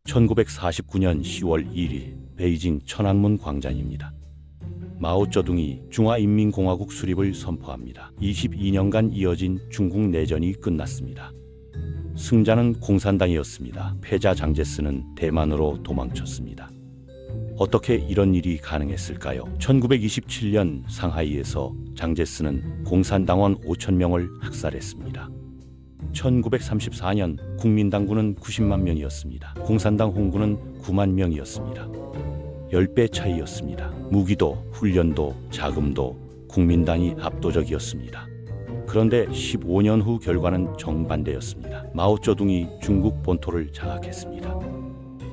1949년 10월 1일 베이징 천안문 광장입니다. 마오쩌둥이 중화인민공화국 수립을 선포합니다. 22년간 이어진 중국 내전이 끝났습니다. 승자는 공산당이었습니다. 패자 장제스는 대만으로 도망쳤습니다. 어떻게 이런 일이 가능했을까요? 1927년 상하이에서 장제스는 공산당원 5,000명을 학살했습니다. 1934년 국민당군은 90만 명이었습니다. 공산당 홍군은 9만 명이었습니다. 10배 차이였습니다. 무기도, 훈련도, 자금도 국민당이 압도적이었습니다. 그런데 15년 후 결과는 정반대였습니다. 마오쩌둥이 중국 본토를 장악했습니다.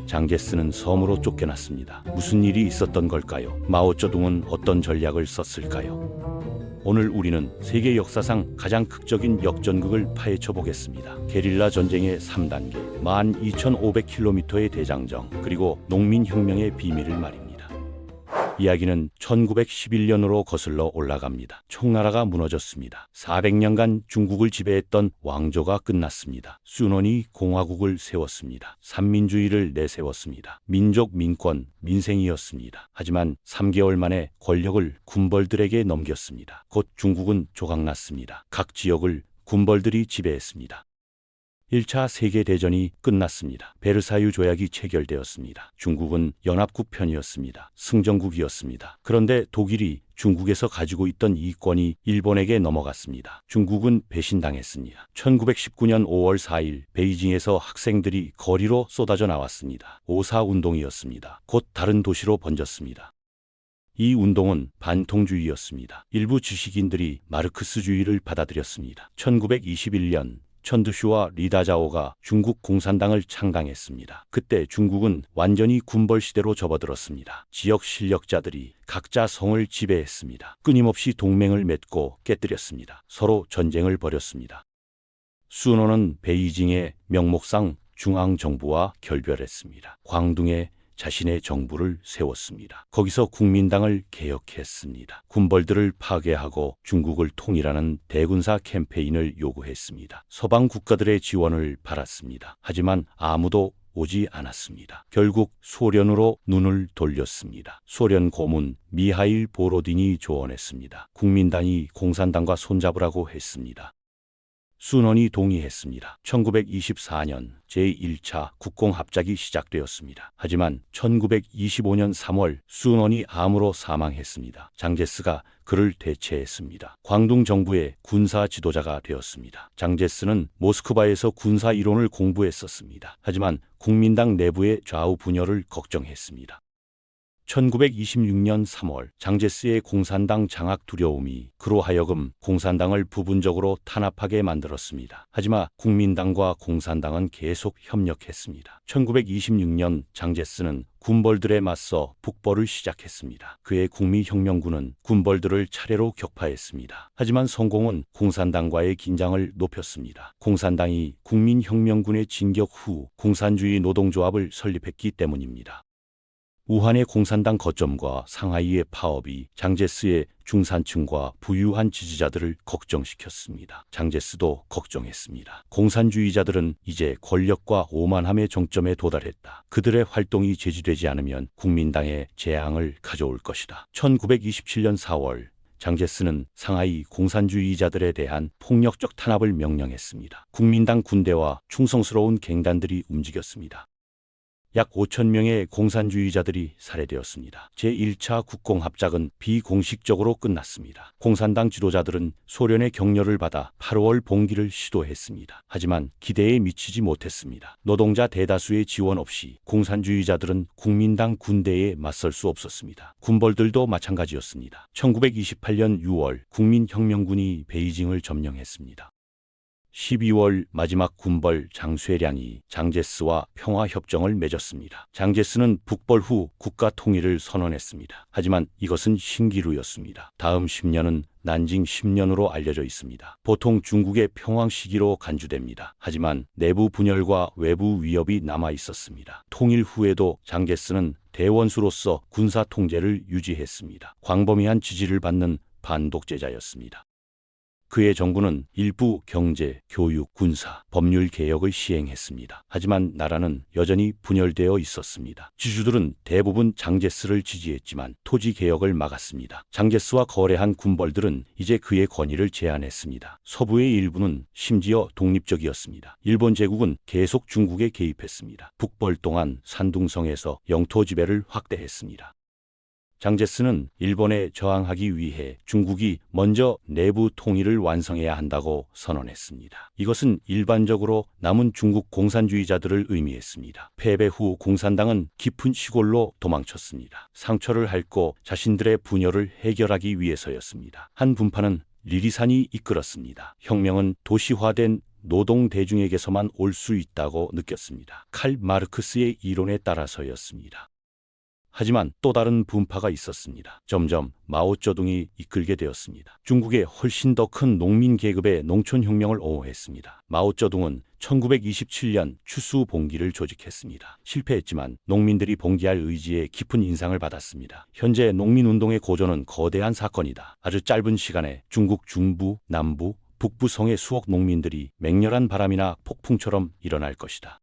장제스는 섬으로 쫓겨났습니다. 무슨 일이 있었던 걸까요? 마오쩌둥은 어떤 전략을 썼을까요? 오늘 우리는 세계 역사상 가장 극적인 역전극을 파헤쳐 보겠습니다. 게릴라 전쟁의 3단계, 12,500km의 대장정, 그리고 농민혁명의 비밀을 말입니다. 이야기는 1911년으로 거슬러 올라갑니다. 총나라가 무너졌습니다. 400년간 중국을 지배했던 왕조가 끝났습니다. 순원이 공화국을 세웠습니다. 삼민주의를 내세웠습니다. 민족, 민권, 민생이었습니다. 하지만 3개월 만에 권력을 군벌들에게 넘겼습니다. 곧 중국은 조각났습니다. 각 지역을 군벌들이 지배했습니다. 1차 세계대전이 끝났습니다. 베르사유 조약이 체결되었습니다. 중국은 연합국 편이었습니다. 승전국이었습니다. 그런데 독일이 중국에서 가지고 있던 이권이 일본에게 넘어갔습니다. 중국은 배신당했습니다. 1919년 5월 4일 베이징에서 학생들이 거리로 쏟아져 나왔습니다. 5.4운동이었습니다. 곧 다른 도시로 번졌습니다. 이 운동은 반통주의였습니다. 일부 지식인들이 마르크스주의를 받아들였습니다. 1921년 천드슈와 리다자오가 중국 공산당을 창당했습니다. 그때 중국은 완전히 군벌 시대로 접어들었습니다. 지역 실력자들이 각자 성을 지배했습니다. 끊임없이 동맹을 맺고 깨뜨렸습니다. 서로 전쟁을 벌였습니다. 순원은 베이징의 명목상 중앙정부와 결별했습니다. 광둥에 자신의 정부를 세웠습니다. 거기서 국민당을 개혁했습니다. 군벌들을 파괴하고 중국을 통일하는 대군사 캠페인을 요구했습니다. 서방 국가들의 지원을 받았습니다. 하지만 아무도 오지 않았습니다. 결국 소련으로 눈을 돌렸습니다. 소련 고문 미하일 보로딘이 조언했습니다. 국민당이 공산당과 손잡으라고 했습니다. 순원이 동의했습니다. 1924년 제1차 국공합작이 시작되었습니다. 하지만 1925년 3월 순원이 암으로 사망했습니다. 장제스가 그를 대체했습니다. 광둥 정부의 군사 지도자가 되었습니다. 장제스는 모스크바에서 군사 이론을 공부했었습니다. 하지만 국민당 내부의 좌우 분열을 걱정했습니다. 1926년 3월 장제스의 공산당 장악 두려움이 그로 하여금 공산당을 부분적으로 탄압하게 만들었습니다. 하지만 국민당과 공산당은 계속 협력했습니다. 1926년 장제스는 군벌들에 맞서 북벌을 시작했습니다. 그의 국민혁명군은 군벌들을 차례로 격파했습니다. 하지만 성공은 공산당과의 긴장을 높였습니다. 공산당이 국민혁명군의 진격 후 공산주의 노동조합을 설립했기 때문입니다. 우한의 공산당 거점과 상하이의 파업이 장제스의 중산층과 부유한 지지자들을 걱정시켰습니다. 장제스도 걱정했습니다. 공산주의자들은 이제 권력과 오만함의 정점에 도달했다. 그들의 활동이 제지되지 않으면 국민당의 재앙을 가져올 것이다. 1927년 4월 장제스는 상하이 공산주의자들에 대한 폭력적 탄압을 명령했습니다. 국민당 군대와 충성스러운 갱단들이 움직였습니다. 약 5,000명의 공산주의자들이 살해되었습니다. 제1차 국공합작은 비공식적으로 끝났습니다. 공산당 지도자들은 소련의 격려를 받아 8월 봉기를 시도했습니다. 하지만 기대에 미치지 못했습니다. 노동자 대다수의 지원 없이 공산주의자들은 국민당 군대에 맞설 수 없었습니다. 군벌들도 마찬가지였습니다. 1928년 6월 국민혁명군이 베이징을 점령했습니다. 12월 마지막 군벌 장쇠량이 장제스와 평화협정을 맺었습니다. 장제스는 북벌 후 국가 통일을 선언했습니다. 하지만 이것은 신기루였습니다. 다음 10년은 난징 10년으로 알려져 있습니다. 보통 중국의 평화 시기로 간주됩니다. 하지만 내부 분열과 외부 위협이 남아 있었습니다. 통일 후에도 장제스는 대원수로서 군사 통제를 유지했습니다. 광범위한 지지를 받는 반독재자였습니다. 그의 정부는 일부 경제, 교육, 군사, 법률 개혁을 시행했습니다. 하지만 나라는 여전히 분열되어 있었습니다. 지주들은 대부분 장제스를 지지했지만 토지 개혁을 막았습니다. 장제스와 거래한 군벌들은 이제 그의 권위를 제한했습니다. 서부의 일부는 심지어 독립적이었습니다. 일본 제국은 계속 중국에 개입했습니다. 북벌 동안 산둥성에서 영토 지배를 확대했습니다. 장제스는 일본에 저항하기 위해 중국이 먼저 내부 통일을 완성해야 한다고 선언했습니다. 이것은 일반적으로 남은 중국 공산주의자들을 의미했습니다. 패배 후 공산당은 깊은 시골로 도망쳤습니다. 상처를 핥고 자신들의 분열을 해결하기 위해서였습니다. 한 분파는 리리산이 이끌었습니다. 혁명은 도시화된 노동 대중에게서만 올 수 있다고 느꼈습니다. 칼 마르크스의 이론에 따라서였습니다. 하지만 또 다른 분파가 있었습니다. 점점 마오쩌둥이 이끌게 되었습니다. 중국의 훨씬 더 큰 농민 계급의 농촌혁명을 옹호했습니다. 마오쩌둥은 1927년 추수 봉기를 조직했습니다. 실패했지만 농민들이 봉기할 의지에 깊은 인상을 받았습니다. 현재 농민운동의 고조는 거대한 사건이다. 아주 짧은 시간에 중국 중부, 남부, 북부성의 수억 농민들이 맹렬한 바람이나 폭풍처럼 일어날 것이다.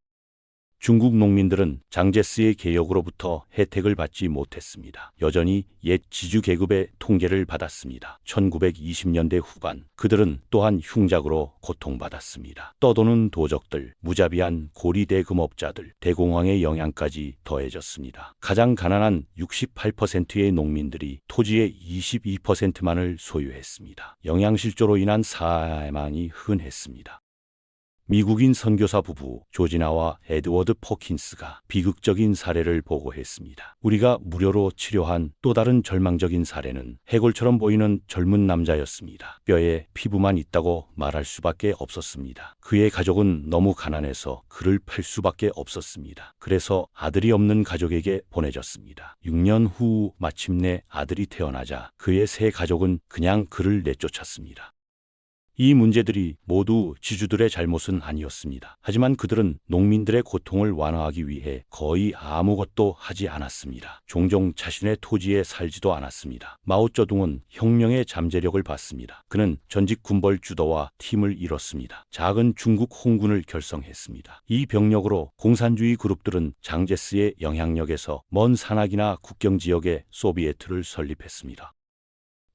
중국 농민들은 장제스의 개혁으로부터 혜택을 받지 못했습니다. 여전히 옛 지주 계급의 통계를 받았습니다. 1920년대 후반 그들은 또한 흉작으로 고통받았습니다. 떠도는 도적들, 무자비한 고리대금업자들, 대공황의 영향까지 더해졌습니다. 가장 가난한 68%의 농민들이 토지의 22%만을 소유했습니다. 영양실조로 인한 사망이 흔했습니다. 미국인 선교사 부부 조지나와 에드워드 포킨스가 비극적인 사례를 보고했습니다. 우리가 무료로 치료한 또 다른 절망적인 사례는 해골처럼 보이는 젊은 남자였습니다. 뼈에 피부만 있다고 말할 수밖에 없었습니다. 그의 가족은 너무 가난해서 그를 팔 수밖에 없었습니다. 그래서 아들이 없는 가족에게 보내졌습니다. 6년 후 마침내 아들이 태어나자 그의 새 가족은 그냥 그를 내쫓았습니다. 이 문제들이 모두 지주들의 잘못은 아니었습니다. 하지만 그들은 농민들의 고통을 완화하기 위해 거의 아무것도 하지 않았습니다. 종종 자신의 토지에 살지도 않았습니다. 마오쩌둥은 혁명의 잠재력을 봤습니다. 그는 전직 군벌 주도와 팀을 이뤘습니다. 작은 중국 홍군을 결성했습니다. 이 병력으로 공산주의 그룹들은 장제스의 영향력에서 먼 산악이나 국경 지역에 소비에트를 설립했습니다.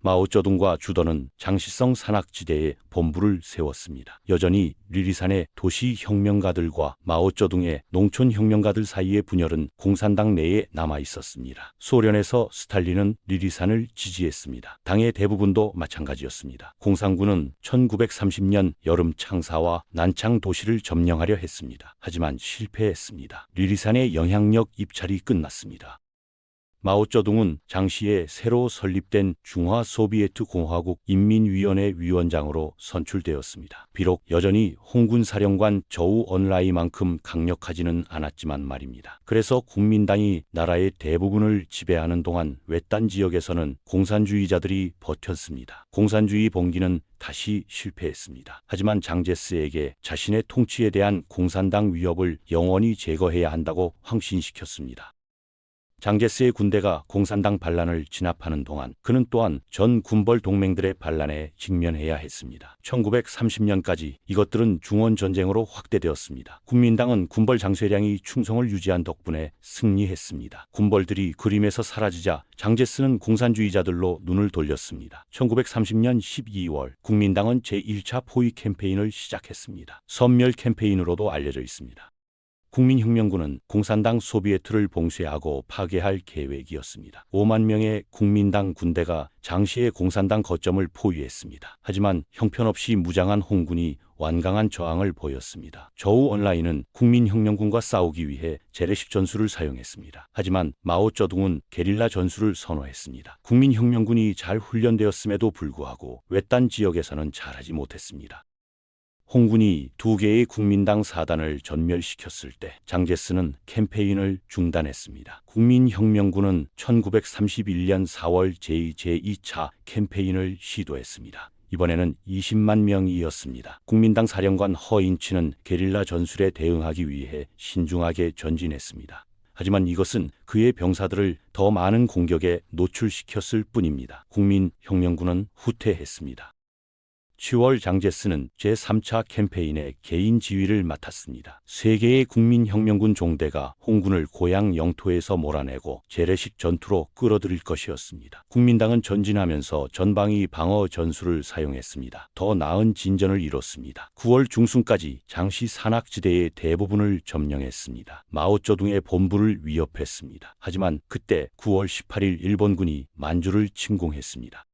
마오쩌둥과 주더는 장시성 산악지대에 본부를 세웠습니다. 여전히 리리산의 도시혁명가들과 마오쩌둥의 농촌혁명가들 사이의 분열은 공산당 내에 남아 있었습니다. 소련에서 스탈린은 리리산을 지지했습니다. 당의 대부분도 마찬가지였습니다. 공산군은 1930년 여름 창사와 난창 도시를 점령하려 했습니다. 하지만 실패했습니다. 리리산의 영향력 입찰이 끝났습니다. 마오쩌둥은 장시에 새로 설립된 중화소비에트 공화국 인민위원회 위원장으로 선출되었습니다. 비록 여전히 홍군 사령관 저우 언라이만큼 강력하지는 않았지만 말입니다. 그래서 국민당이 나라의 대부분을 지배하는 동안 외딴 지역에서는 공산주의자들이 버텼습니다. 공산주의 봉기는 다시 실패했습니다. 하지만 장제스에게 자신의 통치에 대한 공산당 위협을 영원히 제거해야 한다고 확신시켰습니다. 장제스의 군대가 공산당 반란을 진압하는 동안 그는 또한 전 군벌 동맹들의 반란에 직면해야 했습니다. 1930년까지 이것들은 중원전쟁으로 확대되었습니다. 국민당은 군벌 장쇠량이 충성을 유지한 덕분에 승리했습니다. 군벌들이 그림에서 사라지자 장제스는 공산주의자들로 눈을 돌렸습니다. 1930년 12월 국민당은 제1차 포위 캠페인을 시작했습니다. 섬멸 캠페인으로도 알려져 있습니다. 국민혁명군은 공산당 소비에트를 봉쇄하고 파괴할 계획이었습니다. 5만 명의 국민당 군대가 장시의 공산당 거점을 포위했습니다. 하지만 형편없이 무장한 홍군이 완강한 저항을 보였습니다. 저우 언라인은 국민혁명군과 싸우기 위해 재래식 전술을 사용했습니다. 하지만 마오쩌둥은 게릴라 전술을 선호했습니다. 국민혁명군이 잘 훈련되었음에도 불구하고 외딴 지역에서는 잘하지 못했습니다. 홍군이 2개의 국민당 사단을 전멸시켰을 때 장제스는 캠페인을 중단했습니다. 국민혁명군은 1931년 4월 제2차 캠페인을 시도했습니다. 이번에는 20만 명이었습니다. 국민당 사령관 허인치는 게릴라 전술에 대응하기 위해 신중하게 전진했습니다. 하지만 이것은 그의 병사들을 더 많은 공격에 노출시켰을 뿐입니다. 국민혁명군은 후퇴했습니다. 10월 장제스는 제3차 캠페인의 개인 지휘를 맡았습니다. 세 개의 국민혁명군 종대가 홍군을 고향 영토에서 몰아내고 재래식 전투로 끌어들일 것이었습니다. 국민당은 전진하면서 전방위 방어 전술을 사용했습니다. 더 나은 진전을 이뤘습니다. 9월 중순까지 장시 산악지대의 대부분을 점령했습니다. 마오쩌둥의 본부를 위협했습니다. 하지만 그때 9월 18일 일본군이 만주를 침공했습니다.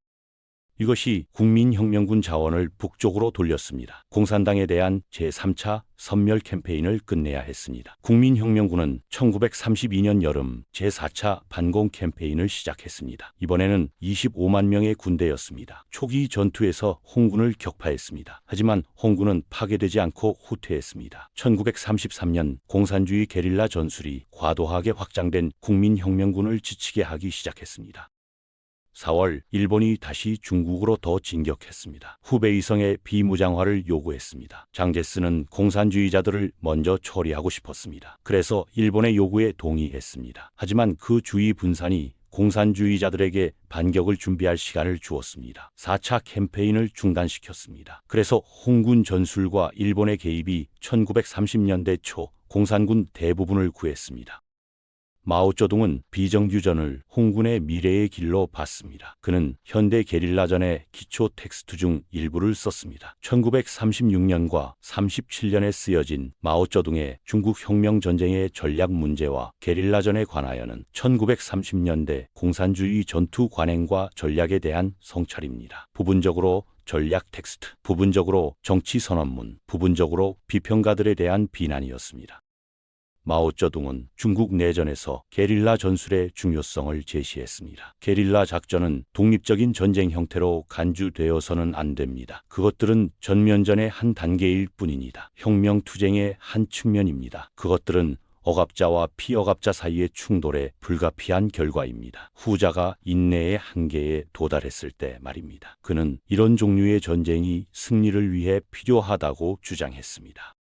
이것이 국민혁명군 자원을 북쪽으로 돌렸습니다. 공산당에 대한 제3차 섬멸 캠페인을 끝내야 했습니다. 국민혁명군은 1932년 여름 제4차 반공 캠페인을 시작했습니다. 이번에는 25만 명의 군대였습니다. 초기 전투에서 홍군을 격파했습니다. 하지만 홍군은 파괴되지 않고 후퇴했습니다. 1933년 공산주의 게릴라 전술이 과도하게 확장된 국민혁명군을 지치게 하기 시작했습니다. 4월 일본이 다시 중국으로 더 진격했습니다. 후베이성의 비무장화를 요구했습니다. 장제스는 공산주의자들을 먼저 처리하고 싶었습니다. 그래서 일본의 요구에 동의했습니다. 하지만 그 주의 분산이 공산주의자들에게 반격을 준비할 시간을 주었습니다. 4차 캠페인을 중단시켰습니다. 그래서 홍군 전술과 일본의 개입이 1930년대 초 공산군 대부분을 구했습니다. 마오쩌둥은 비정규전을 홍군의 미래의 길로 봤습니다. 그는 현대 게릴라전의 기초 텍스트 중 일부를 썼습니다. 1936년과 37년에 쓰여진 마오쩌둥의 중국 혁명전쟁의 전략 문제와 게릴라전에 관하여는 1930년대 공산주의 전투 관행과 전략에 대한 성찰입니다. 부분적으로 전략 텍스트, 부분적으로 정치 선언문, 부분적으로 비평가들에 대한 비난이었습니다. 마오쩌둥은 중국 내전에서 게릴라 전술의 중요성을 제시했습니다. 게릴라 작전은 독립적인 전쟁 형태로 간주되어서는 안 됩니다. 그것들은 전면전의 한 단계일 뿐입니다. 혁명투쟁의 한 측면입니다. 그것들은 억압자와 피억압자 사이의 충돌의 불가피한 결과입니다. 후자가 인내의 한계에 도달했을 때 말입니다. 그는 이런 종류의 전쟁이 승리를 위해 필요하다고 주장했습니다.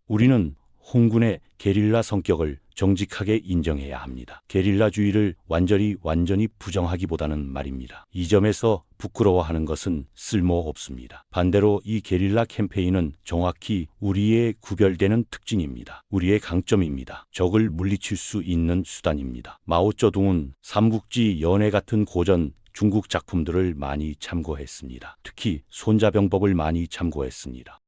우리는 홍군의 게릴라 성격을 정직하게 인정해야 합니다. 게릴라주의를 완전히 부정하기보다는 말입니다. 이 점에서 부끄러워하는 것은 쓸모없습니다. 반대로 이 게릴라 캠페인은 정확히 우리의 구별되는 특징입니다. 우리의 강점입니다. 적을 물리칠 수 있는 수단입니다. 마오쩌둥은 삼국지 연애 같은 고전 중국 작품들을 많이 참고했습니다. 특히 손자병법을 많이 참고했습니다.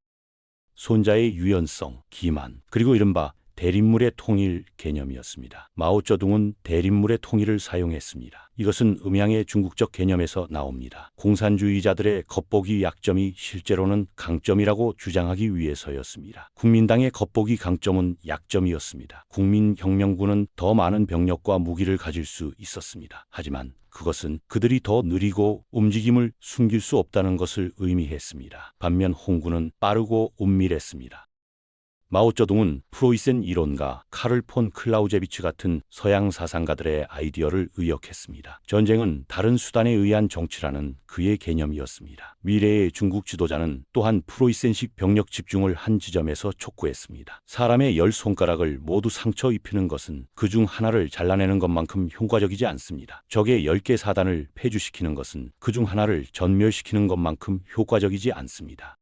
손자의 유연성, 기만, 그리고 이른바 대립물의 통일 개념이었습니다. 마오쩌둥은 대립물의 통일을 사용했습니다. 이것은 음양의 중국적 개념에서 나옵니다. 공산주의자들의 겉보기 약점이 실제로는 강점이라고 주장하기 위해서였습니다. 국민당의 겉보기 강점은 약점이었습니다. 국민혁명군은 더 많은 병력과 무기를 가질 수 있었습니다. 하지만 그것은 그들이 더 느리고 움직임을 숨길 수 없다는 것을 의미했습니다. 반면 홍군은 빠르고 은밀했습니다. 마오쩌둥은 프로이센 이론가 카를 폰 클라우제비츠 같은 서양 사상가들의 아이디어를 의역했습니다. 전쟁은 다른 수단에 의한 정치라는 그의 개념이었습니다. 미래의 중국 지도자는 또한 프로이센식 병력 집중을 한 지점에서 촉구했습니다. 사람의 10손가락을 모두 상처 입히는 것은 그중 하나를 잘라내는 것만큼 효과적이지 않습니다. 적의 10개 사단을 폐주시키는 것은 그중 하나를 전멸시키는 것만큼 효과적이지 않습니다.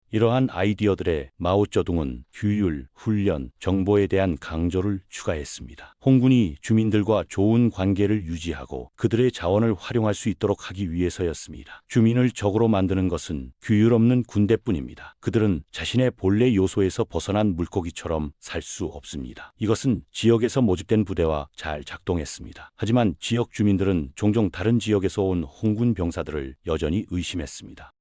이러한 아이디어들에 마오쩌둥은 규율, 훈련, 정보에 대한 강조를 추가했습니다. 홍군이 주민들과 좋은 관계를 유지하고 그들의 자원을 활용할 수 있도록 하기 위해서였습니다. 주민을 적으로 만드는 것은 규율 없는 군대뿐입니다. 그들은 자신의 본래 요소에서 벗어난 물고기처럼 살 수 없습니다. 이것은 지역에서 모집된 부대와 잘 작동했습니다. 하지만 지역 주민들은 종종 다른 지역에서 온 홍군 병사들을 여전히 의심했습니다.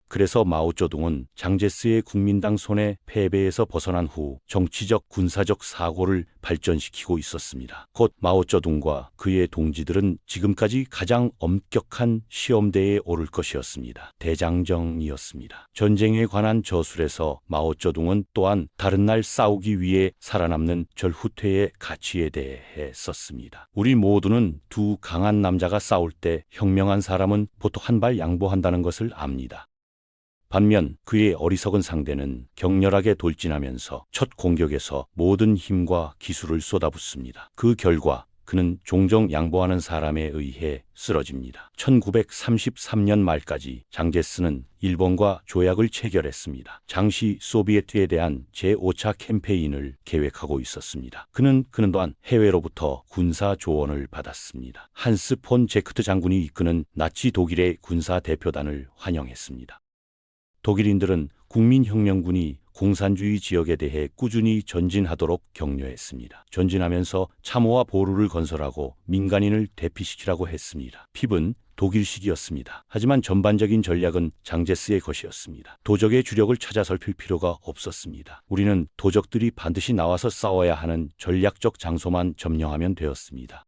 그래서 마오쩌둥은 장제스의 국민당 손에 패배에서 벗어난 후 정치적 군사적 사고를 발전시키고 있었습니다. 곧 마오쩌둥과 그의 동지들은 지금까지 가장 엄격한 시험대에 오를 것이었습니다. 대장정이었습니다. 전쟁에 관한 저술에서 마오쩌둥은 또한 다른 날 싸우기 위해 살아남는 절후퇴의 가치에 대해 썼습니다. 우리 모두는 두 강한 남자가 싸울 때 현명한 사람은 보통 한 발 양보한다는 것을 압니다. 반면 그의 어리석은 상대는 격렬하게 돌진하면서 첫 공격에서 모든 힘과 기술을 쏟아붓습니다. 그 결과 그는 종종 양보하는 사람에 의해 쓰러집니다. 1933년 말까지 장제스는 일본과 조약을 체결했습니다. 당시 소비에트에 대한 제5차 캠페인을 계획하고 있었습니다. 그는 또한 해외로부터 군사 조언을 받았습니다. 한스 폰 제크트 장군이 이끄는 나치 독일의 군사 대표단을 환영했습니다. 독일인들은 국민혁명군이 공산주의 지역에 대해 꾸준히 전진하도록 격려했습니다. 전진하면서 참호와 보루를 건설하고 민간인을 대피시키라고 했습니다. 핍은 독일식이었습니다. 하지만 전반적인 전략은 장제스의 것이었습니다. 도적의 주력을 찾아 살필 필요가 없었습니다. 우리는 도적들이 반드시 나와서 싸워야 하는 전략적 장소만 점령하면 되었습니다.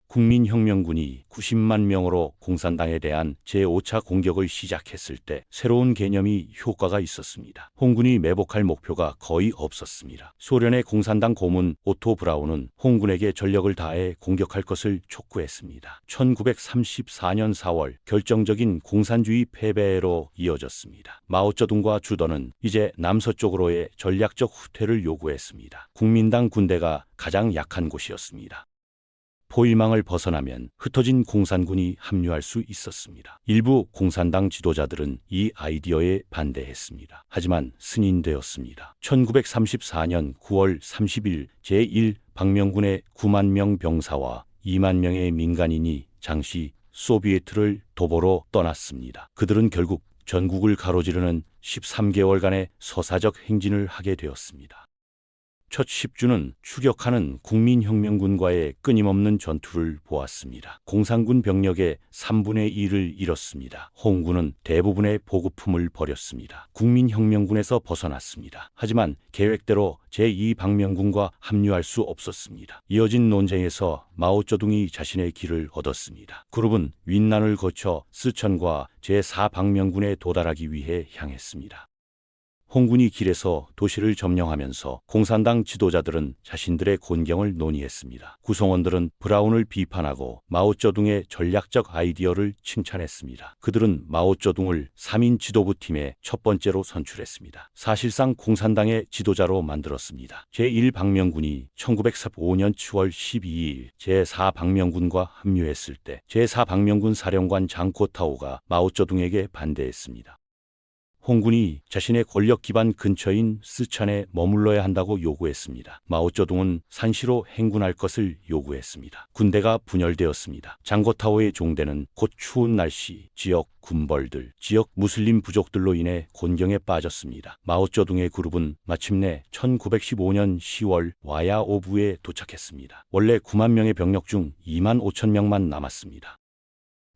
국민혁명군이 90만 명으로 공산당에 대한 제5차 공격을 시작했을 때 새로운 개념이 효과가 있었습니다. 홍군이 매복할 목표가 거의 없었습니다. 소련의 공산당 고문 오토 브라운은 홍군에게 전력을 다해 공격할 것을 촉구했습니다. 1934년 4월 결정적인 공산주의 패배로 이어졌습니다. 마오쩌둥과 주더는 이제 남서쪽으로의 전략적 후퇴를 요구했습니다. 국민당 군대가 가장 약한 곳이었습니다. 포일망을 벗어나면 흩어진 공산군이 합류할 수 있었습니다. 일부 공산당 지도자들은 이 아이디어에 반대했습니다. 하지만 승인되었습니다. 1934년 9월 30일 제1방명군의 9만 명 병사와 2만 명의 민간인이 당시 소비에트를 도보로 떠났습니다. 그들은 결국 전국을 가로지르는 13개월간의 서사적 행진을 하게 되었습니다. 첫 10주는 추격하는 국민혁명군과의 끊임없는 전투를 보았습니다. 공산군 병력의 3분의 1을 잃었습니다. 홍군은 대부분의 보급품을 버렸습니다. 국민혁명군에서 벗어났습니다. 하지만 계획대로 제2방명군과 합류할 수 없었습니다. 이어진 논쟁에서 마오쩌둥이 자신의 길을 얻었습니다. 그룹은 윈난을 거쳐 스천과 제4방명군에 도달하기 위해 향했습니다. 홍군이 길에서 도시를 점령하면서 공산당 지도자들은 자신들의 곤경을 논의했습니다. 구성원들은 브라운을 비판하고 마오쩌둥의 전략적 아이디어를 칭찬했습니다. 그들은 마오쩌둥을 3인 지도부팀의 첫 번째로 선출했습니다. 사실상 공산당의 지도자로 만들었습니다. 제1방명군이 1945년 10월 12일 제4방명군과 합류했을 때 제4방명군 사령관 장코타오가 마오쩌둥에게 반대했습니다. 홍군이 자신의 권력 기반 근처인 스촨에 머물러야 한다고 요구했습니다. 마오쩌둥은 산시로 행군할 것을 요구했습니다. 군대가 분열되었습니다. 장고타오의 종대는 곧 추운 날씨, 지역 군벌들, 지역 무슬림 부족들로 인해 곤경에 빠졌습니다. 마오쩌둥의 그룹은 마침내 1915년 10월 와야오부에 도착했습니다. 원래 9만 명의 병력 중 2만 5천 명만 남았습니다.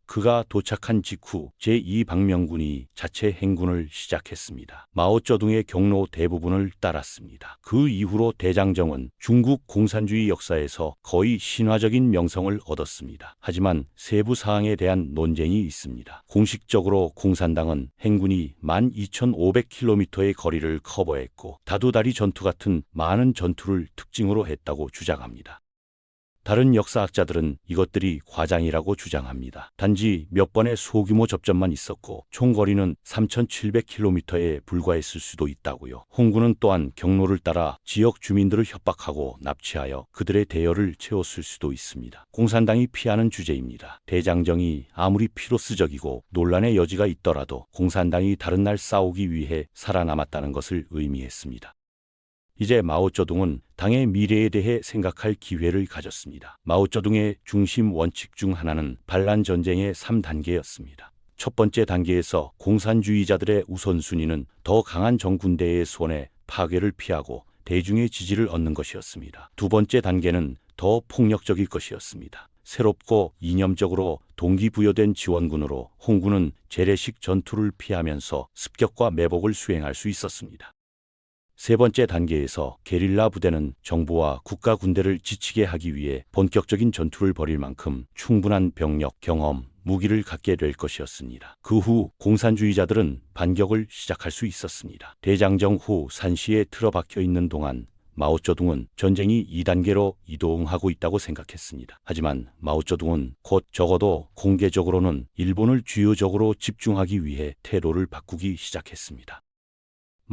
그가 도착한 직후 제2방명군이 자체 행군을 시작했습니다. 마오쩌둥의 경로 대부분을 따랐습니다. 그 이후로 대장정은 중국 공산주의 역사에서 거의 신화적인 명성을 얻었습니다. 하지만 세부 사항에 대한 논쟁이 있습니다. 공식적으로 공산당은 행군이 12,500km의 거리를 커버했고 다두다리 전투 같은 많은 전투를 특징으로 했다고 주장합니다. 다른 역사학자들은 이것들이 과장이라고 주장합니다. 단지 몇 번의 소규모 접전만 있었고 총거리는 3,700km에 불과했을 수도 있다고요. 홍군은 또한 경로를 따라 지역 주민들을 협박하고 납치하여 그들의 대열을 채웠을 수도 있습니다. 공산당이 피하는 주제입니다. 대장정이 아무리 피로스적이고 논란의 여지가 있더라도 공산당이 다른 날 싸우기 위해 살아남았다는 것을 의미했습니다. 이제 마오쩌둥은 당의 미래에 대해 생각할 기회를 가졌습니다. 마오쩌둥의 중심 원칙 중 하나는 반란 전쟁의 3단계였습니다. 첫 번째 단계에서 공산주의자들의 우선순위는 더 강한 정군대의 손에 파괴를 피하고 대중의 지지를 얻는 것이었습니다. 두 번째 단계는 더 폭력적일 것이었습니다. 새롭고 이념적으로 동기부여된 지원군으로 홍군은 재래식 전투를 피하면서 습격과 매복을 수행할 수 있었습니다. 세 번째 단계에서 게릴라 부대는 정부와 국가 군대를 지치게 하기 위해 본격적인 전투를 벌일 만큼 충분한 병력, 경험, 무기를 갖게 될 것이었습니다. 그 후 공산주의자들은 반격을 시작할 수 있었습니다. 대장정 후 산시에 틀어박혀 있는 동안 마오쩌둥은 전쟁이 2단계로 이동하고 있다고 생각했습니다. 하지만 마오쩌둥은 곧 적어도 공개적으로는 일본을 주요적으로 집중하기 위해 태도를 바꾸기 시작했습니다.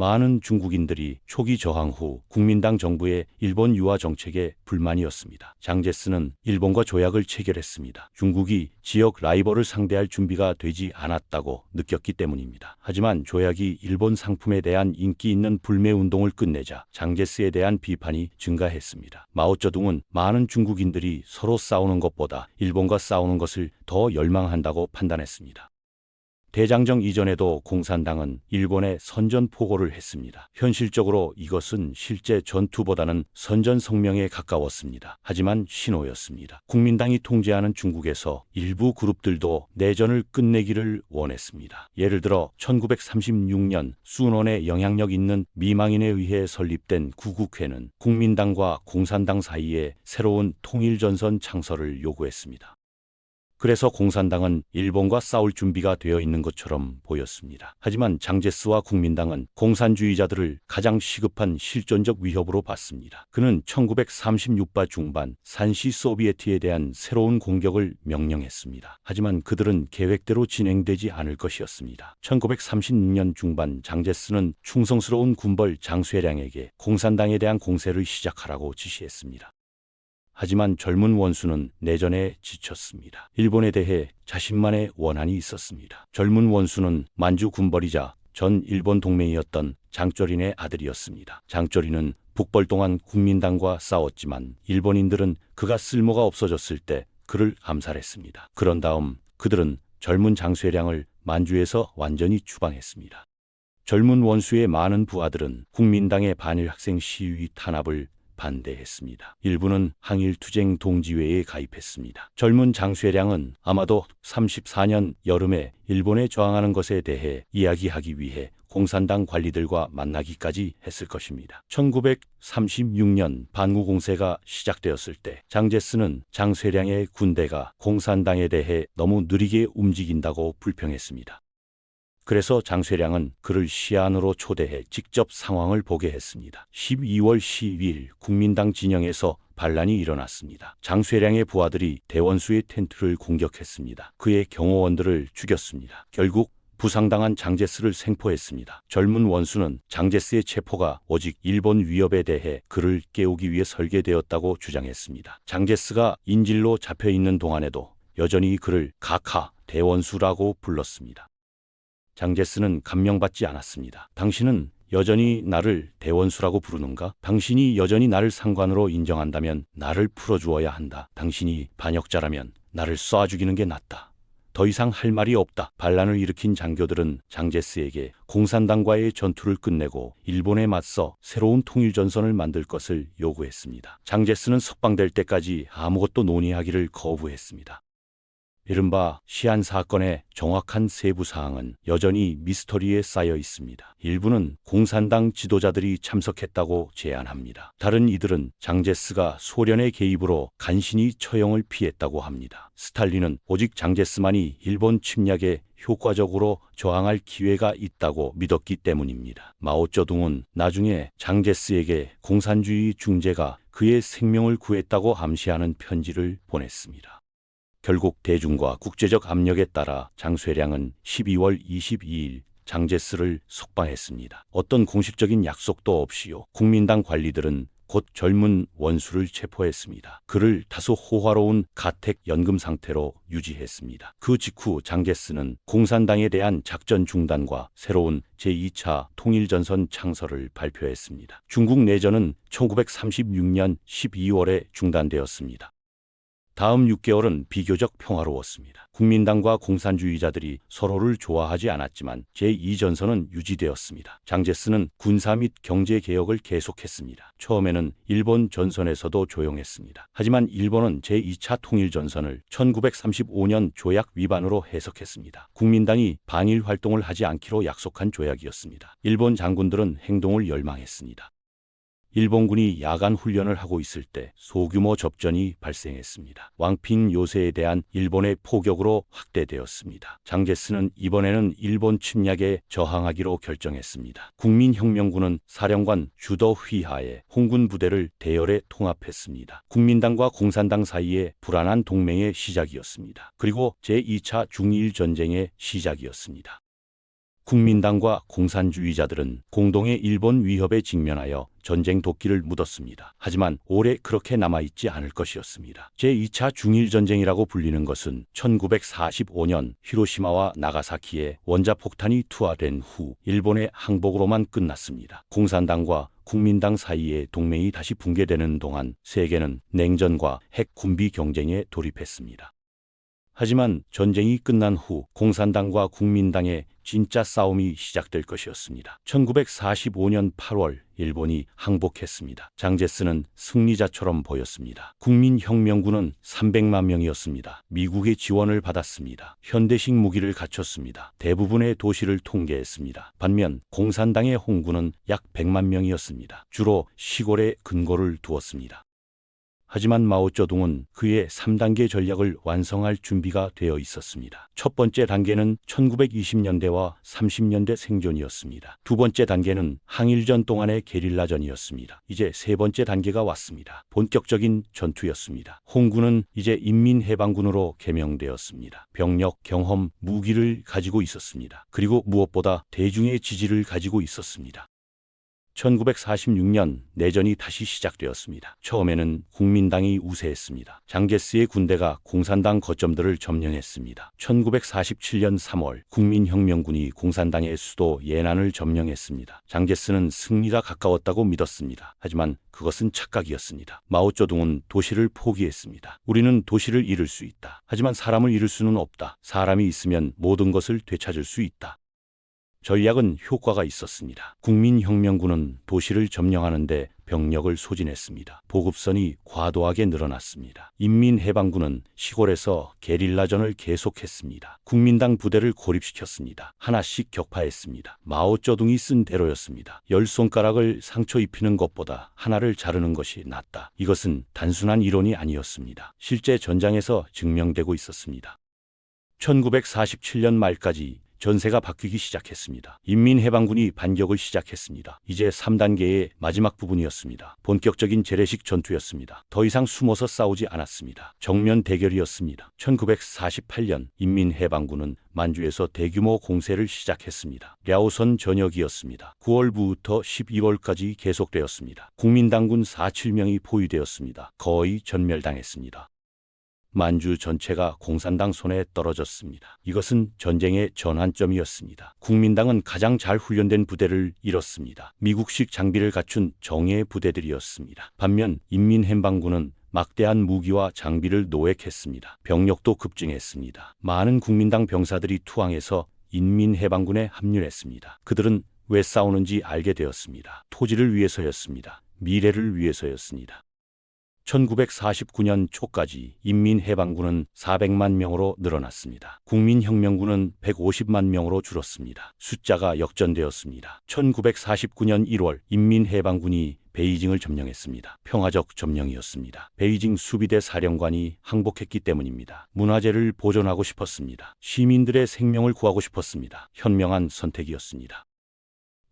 많은 중국인들이 초기 저항 후 국민당 정부의 일본 유화 정책에 불만이었습니다. 장제스는 일본과 조약을 체결했습니다. 중국이 지역 라이벌을 상대할 준비가 되지 않았다고 느꼈기 때문입니다. 하지만 조약이 일본 상품에 대한 인기 있는 불매 운동을 끝내자 장제스에 대한 비판이 증가했습니다. 마오쩌둥은 많은 중국인들이 서로 싸우는 것보다 일본과 싸우는 것을 더 열망한다고 판단했습니다. 대장정 이전에도 공산당은 일본에 선전포고를 했습니다. 현실적으로 이것은 실제 전투보다는 선전성명에 가까웠습니다. 하지만 신호였습니다. 국민당이 통제하는 중국에서 일부 그룹들도 내전을 끝내기를 원했습니다. 예를 들어 1936년 순원에 영향력 있는 미망인에 의해 설립된 구국회는 국민당과 공산당 사이에 새로운 통일전선 창설을 요구했습니다. 그래서 공산당은 일본과 싸울 준비가 되어 있는 것처럼 보였습니다. 하지만 장제스와 국민당은 공산주의자들을 가장 시급한 실존적 위협으로 봤습니다. 그는 1936바 중반 산시 소비에트에 대한 새로운 공격을 명령했습니다. 하지만 그들은 계획대로 진행되지 않을 것이었습니다. 1936년 중반 장제스는 충성스러운 군벌 장쇠량에게 공산당에 대한 공세를 시작하라고 지시했습니다. 하지만 젊은 원수는 내전에 지쳤습니다. 일본에 대해 자신만의 원한이 있었습니다. 젊은 원수는 만주 군벌이자 전 일본 동맹이었던 장쩌린의 아들이었습니다. 장쩌린은 북벌 동안 국민당과 싸웠지만 일본인들은 그가 쓸모가 없어졌을 때 그를 암살했습니다. 그런 다음 그들은 젊은 장쇠량을 만주에서 완전히 추방했습니다. 젊은 원수의 많은 부하들은 국민당의 반일 학생 시위 탄압을 반대했습니다. 일부는 항일투쟁 동지회에 가입했습니다. 젊은 장쇠량은 아마도 34년 여름에 일본에 저항하는 것에 대해 이야기하기 위해 공산당 관리들과 만나기까지 했을 것입니다. 1936년 반구 공세가 시작되었을 때 장제스는 장쇠량의 군대가 공산당에 대해 너무 느리게 움직인다고 불평했습니다. 그래서 장쇠량은 그를 시안으로 초대해 직접 상황을 보게 했습니다. 12월 12일 국민당 진영에서 반란이 일어났습니다. 장쇠량의 부하들이 대원수의 텐트를 공격했습니다. 그의 경호원들을 죽였습니다. 결국 부상당한 장제스를 생포했습니다. 젊은 원수는 장제스의 체포가 오직 일본 위협에 대해 그를 깨우기 위해 설계되었다고 주장했습니다. 장제스가 인질로 잡혀있는 동안에도 여전히 그를 가카 대원수라고 불렀습니다. 장제스는 감명받지 않았습니다. 당신은 여전히 나를 대원수라고 부르는가? 당신이 여전히 나를 상관으로 인정한다면 나를 풀어주어야 한다. 당신이 반역자라면 나를 쏴 죽이는 게 낫다. 더 이상 할 말이 없다. 반란을 일으킨 장교들은 장제스에게 공산당과의 전투를 끝내고 일본에 맞서 새로운 통일전선을 만들 것을 요구했습니다. 장제스는 석방될 때까지 아무것도 논의하기를 거부했습니다. 이른바 시안 사건의 정확한 세부 사항은 여전히 미스터리에 쌓여 있습니다. 일부는 공산당 지도자들이 참석했다고 제안합니다. 다른 이들은 장제스가 소련의 개입으로 간신히 처형을 피했다고 합니다. 스탈린은 오직 장제스만이 일본 침략에 효과적으로 저항할 기회가 있다고 믿었기 때문입니다. 마오쩌둥은 나중에 장제스에게 공산주의 중재가 그의 생명을 구했다고 암시하는 편지를 보냈습니다. 결국 대중과 국제적 압력에 따라 장쇠량은 12월 22일 장제스를 석방했습니다. 어떤 공식적인 약속도 없이요. 국민당 관리들은 곧 젊은 원수를 체포했습니다. 그를 다소 호화로운 가택 연금 상태로 유지했습니다. 그 직후 장제스는 공산당에 대한 작전 중단과 새로운 제2차 통일전선 창설을 발표했습니다. 중국 내전은 1936년 12월에 중단되었습니다. 다음 6개월은 비교적 평화로웠습니다. 국민당과 공산주의자들이 서로를 좋아하지 않았지만 제2전선은 유지되었습니다. 장제스는 군사 및 경제 개혁을 계속했습니다. 처음에는 일본 전선에서도 조용했습니다. 하지만 일본은 제2차 통일전선을 1935년 조약 위반으로 해석했습니다. 국민당이 반일 활동을 하지 않기로 약속한 조약이었습니다. 일본 장군들은 행동을 열망했습니다. 일본군이 야간 훈련을 하고 있을 때 소규모 접전이 발생했습니다. 왕핑 요새에 대한 일본의 포격으로 확대되었습니다. 장제스는 이번에는 일본 침략에 저항하기로 결정했습니다. 국민혁명군은 사령관 주더 휘하의 홍군 부대를 대열에 통합했습니다. 국민당과 공산당 사이의 불안한 동맹의 시작이었습니다. 그리고 제2차 중일 전쟁의 시작이었습니다. 국민당과 공산주의자들은 공동의 일본 위협에 직면하여 전쟁 도끼를 묻었습니다. 하지만 오래 그렇게 남아있지 않을 것이었습니다. 제2차 중일전쟁이라고 불리는 것은 1945년 히로시마와 나가사키에 원자폭탄이 투하된 후 일본의 항복으로만 끝났습니다. 공산당과 국민당 사이의 동맹이 다시 붕괴되는 동안 세계는 냉전과 핵 군비 경쟁에 돌입했습니다. 하지만 전쟁이 끝난 후 공산당과 국민당의 진짜 싸움이 시작될 것이었습니다. 1945년 8월 일본이 항복했습니다. 장제스는 승리자처럼 보였습니다. 국민혁명군은 300만 명이었습니다. 미국의 지원을 받았습니다. 현대식 무기를 갖췄습니다. 대부분의 도시를 통계했습니다. 반면 공산당의 홍군은 약 100만 명이었습니다. 주로 시골에 근거를 두었습니다. 하지만 마오쩌둥은 그의 3단계 전략을 완성할 준비가 되어 있었습니다. 첫 번째 단계는 1920년대와 30년대 생존이었습니다. 두 번째 단계는 항일전 동안의 게릴라전이었습니다. 이제 세 번째 단계가 왔습니다. 본격적인 전투였습니다. 홍군은 이제 인민해방군으로 개명되었습니다. 병력, 경험, 무기를 가지고 있었습니다. 그리고 무엇보다 대중의 지지를 가지고 있었습니다. 1946년 내전이 다시 시작되었습니다. 처음에는 국민당이 우세했습니다. 장제스의 군대가 공산당 거점들을 점령했습니다. 1947년 3월 국민혁명군이 공산당의 수도 예난을 점령했습니다. 장제스는 승리가 가까웠다고 믿었습니다. 하지만 그것은 착각이었습니다. 마오쩌둥은 도시를 포기했습니다. 우리는 도시를 잃을 수 있다. 하지만 사람을 잃을 수는 없다. 사람이 있으면 모든 것을 되찾을 수 있다. 전략은 효과가 있었습니다. 국민혁명군은 도시를 점령하는데 병력을 소진했습니다. 보급선이 과도하게 늘어났습니다. 인민해방군은 시골에서 게릴라전을 계속했습니다. 국민당 부대를 고립시켰습니다. 하나씩 격파했습니다. 마오쩌둥이 쓴 대로였습니다. 10손가락을 상처 입히는 것보다 하나를 자르는 것이 낫다. 이것은 단순한 이론이 아니었습니다. 실제 전장에서 증명되고 있었습니다. 1947년 말까지 전세가 바뀌기 시작했습니다. 인민해방군이 반격을 시작했습니다. 이제 3단계의 마지막 부분이었습니다. 본격적인 재래식 전투였습니다. 더 이상 숨어서 싸우지 않았습니다. 정면 대결이었습니다. 1948년 인민해방군은 만주에서 대규모 공세를 시작했습니다. 랴오선 전역이었습니다. 9월부터 12월까지 계속되었습니다. 국민당군 47명이 포위되었습니다. 거의 전멸당했습니다. 만주 전체가 공산당 손에 떨어졌습니다. 이것은 전쟁의 전환점이었습니다. 국민당은 가장 잘 훈련된 부대를 잃었습니다. 미국식 장비를 갖춘 정예 부대들이었습니다. 반면 인민해방군은 막대한 무기와 장비를 노획했습니다. 병력도 급증했습니다. 많은 국민당 병사들이 투항해서 인민해방군에 합류했습니다. 그들은 왜 싸우는지 알게 되었습니다. 토지를 위해서였습니다. 미래를 위해서였습니다. 1949년 초까지 인민해방군은 400만 명으로 늘어났습니다. 국민혁명군은 150만 명으로 줄었습니다. 숫자가 역전되었습니다. 1949년 1월 인민해방군이 베이징을 점령했습니다. 평화적 점령이었습니다. 베이징 수비대 사령관이 항복했기 때문입니다. 문화재를 보존하고 싶었습니다. 시민들의 생명을 구하고 싶었습니다. 현명한 선택이었습니다.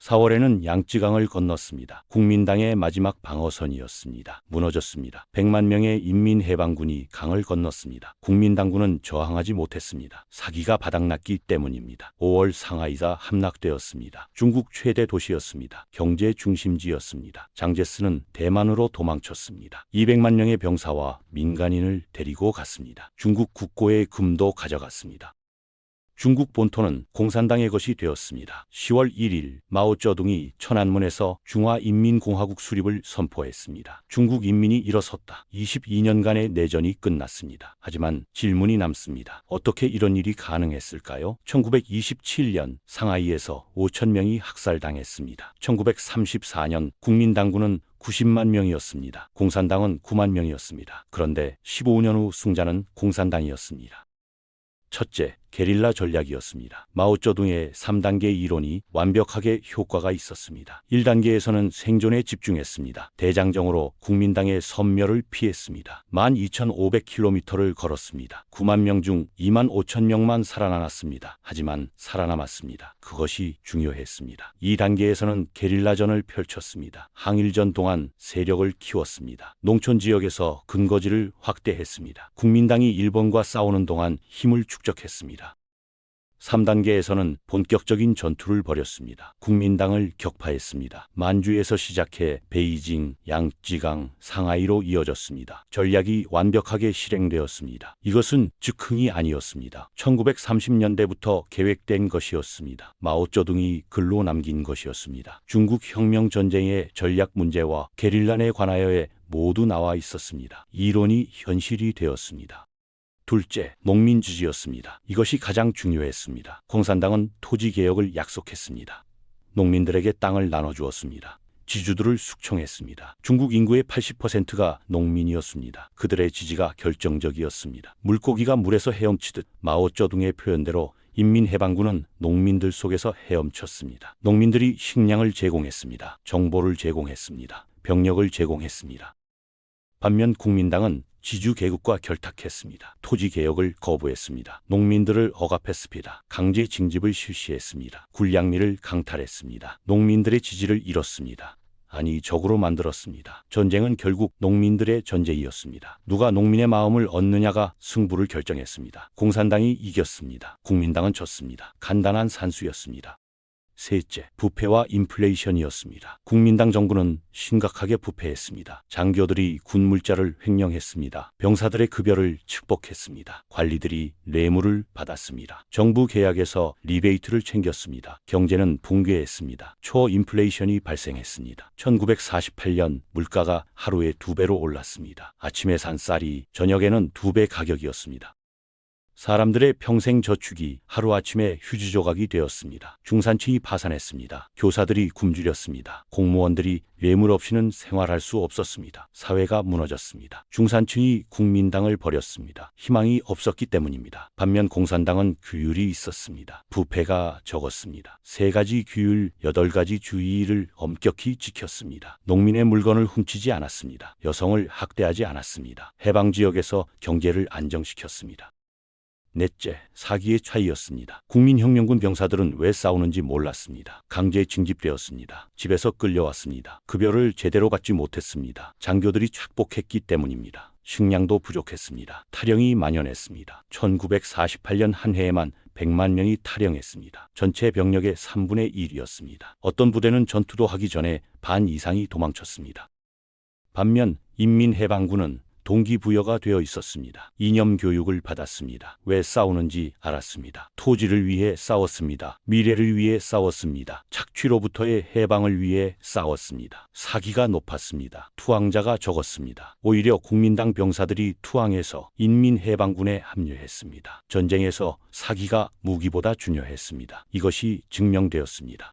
4월에는 양쯔강을 건넜습니다. 국민당의 마지막 방어선이었습니다. 무너졌습니다. 100만 명의 인민해방군이 강을 건넜습니다. 국민당군은 저항하지 못했습니다. 사기가 바닥났기 때문입니다. 5월 상하이가 함락되었습니다. 중국 최대 도시였습니다. 경제 중심지였습니다. 장제스는 대만으로 도망쳤습니다. 200만 명의 병사와 민간인을 데리고 갔습니다. 중국 국고의 금도 가져갔습니다. 중국 본토는 공산당의 것이 되었습니다. 10월 1일 마오쩌둥이 천안문에서 중화인민공화국 수립을 선포했습니다. 중국 인민이 일어섰다. 22년간의 내전이 끝났습니다. 하지만 질문이 남습니다. 어떻게 이런 일이 가능했을까요? 1927년 상하이에서 5천 명이 학살당했습니다. 1934년 국민당군은 90만 명이었습니다. 공산당은 9만 명이었습니다. 그런데 15년 후 승자는 공산당이었습니다. 첫째, 게릴라 전략이었습니다. 마오쩌둥의 3단계 이론이 완벽하게 효과가 있었습니다. 1단계에서는 생존에 집중했습니다. 대장정으로 국민당의 섬멸을 피했습니다. 12,500km를 걸었습니다. 9만 명 중 2만 5천 명만 살아남았습니다. 하지만 살아남았습니다. 그것이 중요했습니다. 2단계에서는 게릴라전을 펼쳤습니다. 항일전 동안 세력을 키웠습니다. 농촌 지역에서 근거지를 확대했습니다. 국민당이 일본과 싸우는 동안 힘을 축적했습니다. 3단계에서는 본격적인 전투를 벌였습니다. 국민당을 격파했습니다. 만주에서 시작해 베이징, 양쯔강, 상하이로 이어졌습니다. 전략이 완벽하게 실행되었습니다. 이것은 즉흥이 아니었습니다. 1930년대부터 계획된 것이었습니다. 마오쩌둥이 글로 남긴 것이었습니다. 중국 혁명 전쟁의 전략 문제와 게릴라 내 관하여에 모두 나와 있었습니다. 이론이 현실이 되었습니다. 둘째, 농민 지지였습니다. 이것이 가장 중요했습니다. 공산당은 토지 개혁을 약속했습니다. 농민들에게 땅을 나눠주었습니다. 지주들을 숙청했습니다. 중국 인구의 80%가 농민이었습니다. 그들의 지지가 결정적이었습니다. 물고기가 물에서 헤엄치듯 마오쩌둥의 표현대로 인민해방군은 농민들 속에서 헤엄쳤습니다. 농민들이 식량을 제공했습니다. 정보를 제공했습니다. 병력을 제공했습니다. 반면 국민당은 지주 계급과 결탁했습니다. 토지 개혁을 거부했습니다. 농민들을 억압했습니다. 강제 징집을 실시했습니다. 군량미를 강탈했습니다. 농민들의 지지를 잃었습니다. 아니, 적으로 만들었습니다. 전쟁은 결국 농민들의 전쟁이었습니다. 누가 농민의 마음을 얻느냐가 승부를 결정했습니다. 공산당이 이겼습니다. 국민당은 졌습니다. 간단한 산수였습니다. 셋째, 부패와 인플레이션이었습니다. 국민당 정부는 심각하게 부패했습니다. 장교들이 군물자를 횡령했습니다. 병사들의 급여를 축복했습니다. 관리들이 뇌물을 받았습니다. 정부 계약에서 리베이트를 챙겼습니다. 경제는 붕괴했습니다. 초인플레이션이 발생했습니다. 1948년 물가가 하루에 2배로 올랐습니다. 아침에 산 쌀이 저녁에는 2배 가격이었습니다. 사람들의 평생 저축이 하루아침에 휴지 조각이 되었습니다. 중산층이 파산했습니다. 교사들이 굶주렸습니다. 공무원들이 뇌물 없이는 생활할 수 없었습니다. 사회가 무너졌습니다. 중산층이 국민당을 버렸습니다. 희망이 없었기 때문입니다. 반면 공산당은 규율이 있었습니다. 부패가 적었습니다. 3가지 규율, 8가지 주의를 엄격히 지켰습니다. 농민의 물건을 훔치지 않았습니다. 여성을 학대하지 않았습니다. 해방지역에서 경제를 안정시켰습니다. 넷째, 사기의 차이였습니다. 국민혁명군 병사들은 왜 싸우는지 몰랐습니다. 강제 징집되었습니다. 집에서 끌려왔습니다. 급여를 제대로 받지 못했습니다. 장교들이 착복했기 때문입니다. 식량도 부족했습니다. 탈영이 만연했습니다. 1948년 한 해에만 100만 명이 탈영했습니다. 전체 병력의 3분의 1이었습니다. 어떤 부대는 전투도 하기 전에 반 이상이 도망쳤습니다. 반면 인민해방군은 동기부여가 되어 있었습니다. 이념 교육을 받았습니다. 왜 싸우는지 알았습니다. 토지를 위해 싸웠습니다. 미래를 위해 싸웠습니다. 착취로부터의 해방을 위해 싸웠습니다. 사기가 높았습니다. 투항자가 적었습니다. 오히려 국민당 병사들이 투항해서 인민해방군에 합류했습니다. 전쟁에서 사기가 무기보다 중요했습니다. 이것이 증명되었습니다.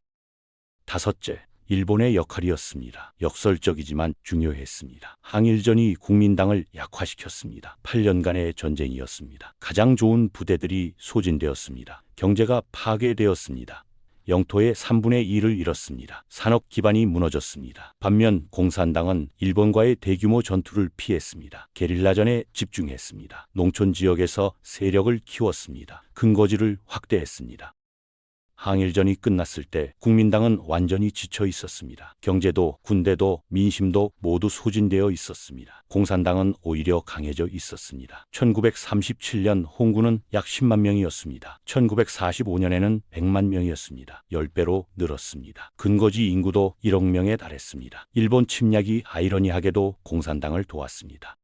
다섯째, 일본의 역할이었습니다. 역설적이지만 중요했습니다. 항일전이 국민당을 약화시켰습니다. 8년간의 전쟁이었습니다. 가장 좋은 부대들이 소진되었습니다. 경제가 파괴되었습니다. 영토의 3분의 1을 잃었습니다. 산업 기반이 무너졌습니다. 반면 공산당은 일본과의 대규모 전투를 피했습니다. 게릴라전에 집중했습니다. 농촌 지역에서 세력을 키웠습니다. 근거지를 확대했습니다. 항일전이 끝났을 때 국민당은 완전히 지쳐 있었습니다. 경제도 군대도 민심도 모두 소진되어 있었습니다. 공산당은 오히려 강해져 있었습니다. 1937년 홍군은 약 10만 명이었습니다. 1945년에는 100만 명이었습니다. 10배로 늘었습니다. 근거지 인구도 1억 명에 달했습니다. 일본 침략이 아이러니하게도 공산당을 도왔습니다.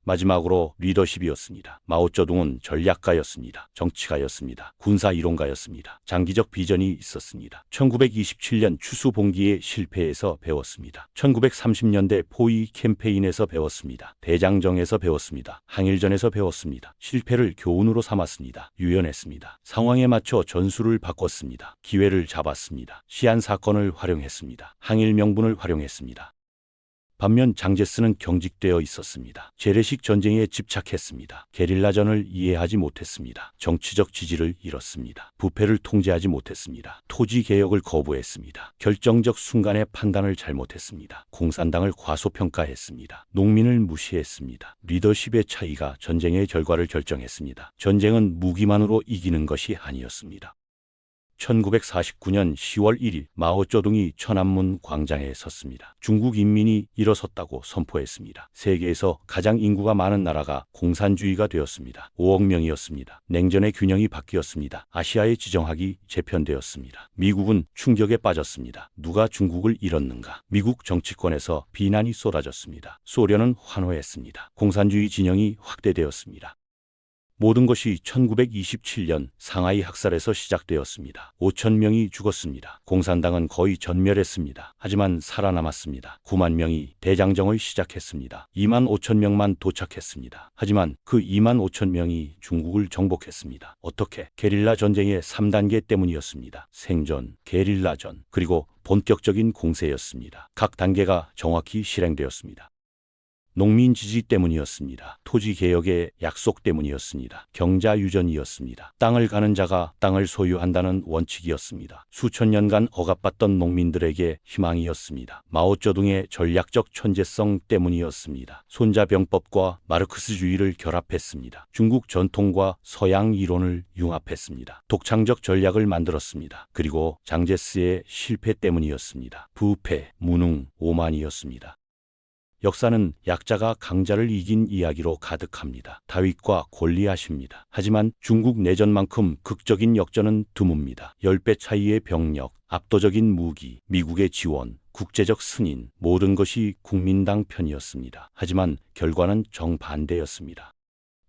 마지막으로 리더십이었습니다. 마오쩌둥은 전략가였습니다. 정치가였습니다. 군사이론가였습니다. 장기적 비전이 있었습니다. 1927년 추수봉기의 실패에서 배웠습니다. 1930년대 포위 캠페인에서 배웠습니다. 대장정에서 배웠습니다. 항일전에서 배웠습니다. 실패를 교훈으로 삼았습니다. 유연했습니다. 상황에 맞춰 전술을 바꿨습니다. 기회를 잡았습니다. 시한 사건을 활용했습니다. 항일 명분을 활용했습니다. 반면 장제스는 경직되어 있었습니다. 재래식 전쟁에 집착했습니다. 게릴라전을 이해하지 못했습니다. 정치적 지지를 잃었습니다. 부패를 통제하지 못했습니다. 토지 개혁을 거부했습니다. 결정적 순간에 판단을 잘못했습니다. 공산당을 과소평가했습니다. 농민을 무시했습니다. 리더십의 차이가 전쟁의 결과를 결정했습니다. 전쟁은 무기만으로 이기는 것이 아니었습니다. 1949년 10월 1일 마오쩌둥이 천안문 광장에 섰습니다. 중국 인민이 일어섰다고 선포했습니다. 세계에서 가장 인구가 많은 나라가 공산주의가 되었습니다. 5억 명이었습니다. 냉전의 균형이 바뀌었습니다. 아시아의 지정학이 재편되었습니다. 미국은 충격에 빠졌습니다. 누가 중국을 잃었는가? 미국 정치권에서 비난이 쏟아졌습니다. 소련은 환호했습니다. 공산주의 진영이 확대되었습니다. 모든 것이 1927년 상하이 학살에서 시작되었습니다. 5천 명이 죽었습니다. 공산당은 거의 전멸했습니다. 하지만 살아남았습니다. 9만 명이 대장정을 시작했습니다. 2만 5천 명만 도착했습니다. 하지만 그 2만 5천 명이 중국을 정복했습니다. 어떻게? 게릴라 전쟁의 3단계 때문이었습니다. 생존, 게릴라전, 그리고 본격적인 공세였습니다. 각 단계가 정확히 실행되었습니다. 농민 지지 때문이었습니다. 토지 개혁의 약속 때문이었습니다. 경자 유전이었습니다. 땅을 가는 자가 땅을 소유한다는 원칙이었습니다. 수천 년간 억압받던 농민들에게 희망이었습니다. 마오쩌둥의 전략적 천재성 때문이었습니다. 손자병법과 마르크스주의를 결합했습니다. 중국 전통과 서양 이론을 융합했습니다. 독창적 전략을 만들었습니다. 그리고 장제스의 실패 때문이었습니다. 부패, 무능, 오만이었습니다. 역사는 약자가 강자를 이긴 이야기로 가득합니다. 다윗과 골리앗입니다. 하지만 중국 내전만큼 극적인 역전은 드뭅니다. 10배 차이의 병력, 압도적인 무기, 미국의 지원, 국제적 승인, 모든 것이 국민당 편이었습니다. 하지만 결과는 정반대였습니다.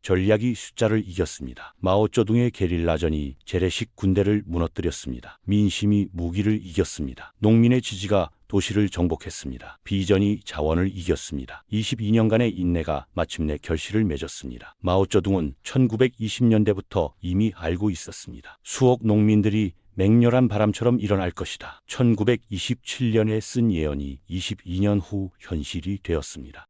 전략이 숫자를 이겼습니다. 마오쩌둥의 게릴라전이 재래식 군대를 무너뜨렸습니다. 민심이 무기를 이겼습니다. 농민의 지지가 도시를 정복했습니다. 비전이 자원을 이겼습니다. 22년간의 인내가 마침내 결실을 맺었습니다. 마오쩌둥은 1920년대부터 이미 알고 있었습니다. 수억 농민들이 맹렬한 바람처럼 일어날 것이다. 1927년에 쓴 예언이 22년 후 현실이 되었습니다.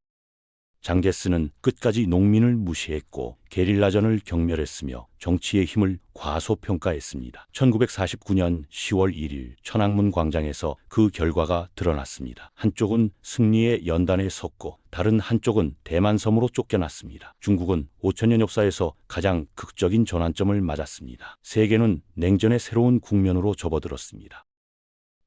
장제스는 끝까지 농민을 무시했고 게릴라전을 경멸했으며 정치의 힘을 과소평가했습니다. 1949년 10월 1일 천안문 광장에서 그 결과가 드러났습니다. 한쪽은 승리의 연단에 섰고 다른 한쪽은 대만섬으로 쫓겨났습니다. 중국은 5천년 역사에서 가장 극적인 전환점을 맞았습니다. 세계는 냉전의 새로운 국면으로 접어들었습니다.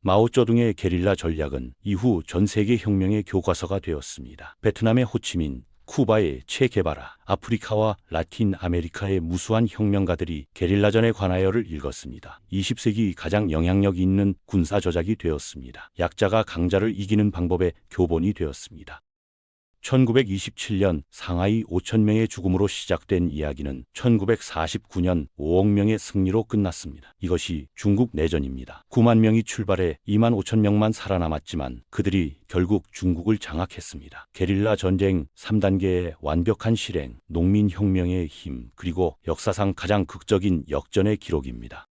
마오쩌둥의 게릴라 전략은 이후 전 세계 혁명의 교과서가 되었습니다. 베트남의 호치민, 쿠바의 체 게바라, 아프리카와 라틴 아메리카의 무수한 혁명가들이 게릴라전에 관하여를 읽었습니다. 20세기 가장 영향력 있는 군사 저작이 되었습니다. 약자가 강자를 이기는 방법의 교본이 되었습니다. 1927년 상하이 5천 명의 죽음으로 시작된 이야기는 1949년 5억 명의 승리로 끝났습니다. 이것이 중국 내전입니다. 9만 명이 출발해 2만 5천 명만 살아남았지만 그들이 결국 중국을 장악했습니다. 게릴라 전쟁 3단계의 완벽한 실행, 농민혁명의 힘, 그리고 역사상 가장 극적인 역전의 기록입니다.